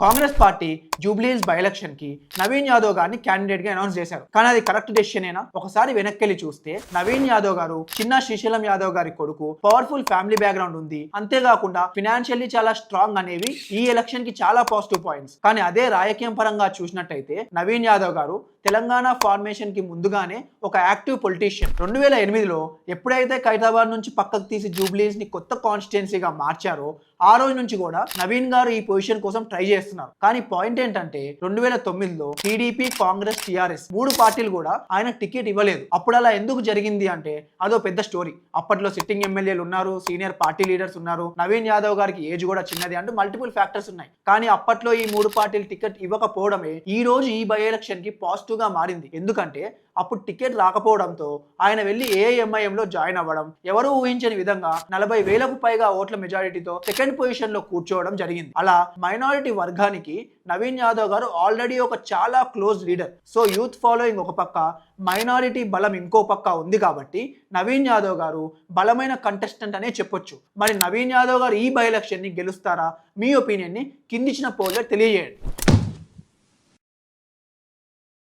Congress party Jubilee Hills by election కి నవీన్ యాదవ్ గారిని candidate గా అనౌన్స్ చేశారు. కానీ అది కరెక్ట్ డెసిషనేనా? ఒకసారి వెనక్కి చూస్తే నవీన్ యాదవ్ గారు చిన్న శ్రీశైలం యాదవ్ గారి కొడుకు, పవర్ఫుల్ ఫ్యామిలీ బ్యాక్గ్రౌండ్ ఉంది, అంతేకాకుండా ఫినాన్షియల్లీ చాలా స్ట్రాంగ్ అనేవి ఈ ఎలక్షన్ కి చాలా పాజిటివ్ పాయింట్స్. కానీ అదే రాజకీయం పరంగా చూసినట్టయితే నవీన్ యాదవ్ గారు తెలంగాణ ఫార్మేషన్ కి ముందుగానే ఒక యాక్టివ్ పొలిటీషియన్. 2008లో ఎప్పుడైతే ఖైరతాబాద్ నుంచి పక్కకు తీసి జూబ్లీహిల్స్ ని కొత్త కాన్స్టిట్యున్సీగా మార్చారో ఆ రోజు నుంచి కూడా నవీన్ గారు ఈ పొజిషన్ కోసం ట్రై చేస్తున్నారు. కానీ పాయింట్ ఏంటంటే 2009లో టీడీపీ, కాంగ్రెస్, టీఆర్ఎస్ 3 పార్టీలు కూడా ఆయన టికెట్ ఇవ్వలేదు. అప్పుడు అలా ఎందుకు జరిగింది అంటే అదో పెద్ద స్టోరీ. అప్పట్లో సిట్టింగ్ ఎమ్మెల్యేలు ఉన్నారు, సీనియర్ పార్టీ లీడర్స్ ఉన్నారు, నవీన్ యాదవ్ గారికి ఏజ్ కూడా చిన్నది అంటూ మల్టిపుల్ ఫ్యాక్టర్స్ ఉన్నాయి. కానీ అప్పట్లో ఈ 3 పార్టీలు టికెట్ ఇవ్వకపోవడమే ఈ రోజు ఈ బై ఎలక్షన్ కి పాజిటివ్ గా మారింది. ఎందుకంటే అప్పుడు టికెట్ రాకపోవడంతో ఆయన వెళ్లి ఏఐఎంఐఎంలో జాయిన్ అవ్వడం, ఎవరు ఊహించని విధంగా 40,000కు పైగా ఓట్ల మెజారిటీతో సెకండ్ పొజిషన్ లో కూర్చోవడం జరిగింది. అలా మైనారిటీ వర్గానికి నవీన్ యాదవ్ గారు ఆల్రెడీ ఒక చాలా close leader. So youth following ఒక పక్క, మైనారిటీ బలం ఇంకో పక్క ఉంది కాబట్టి నవీన్ యాదవ్ గారు బలమైన కంటెస్టెంట్ అనే చెప్పొచ్చు. మరి నవీన్ యాదవ్ గారు ఈ బై ఎలక్షన్ ని గెలుస్తారా? మీ ఒపీనియన్ ని కిందిచ్చిన పోల్లో తెలియజేయండి.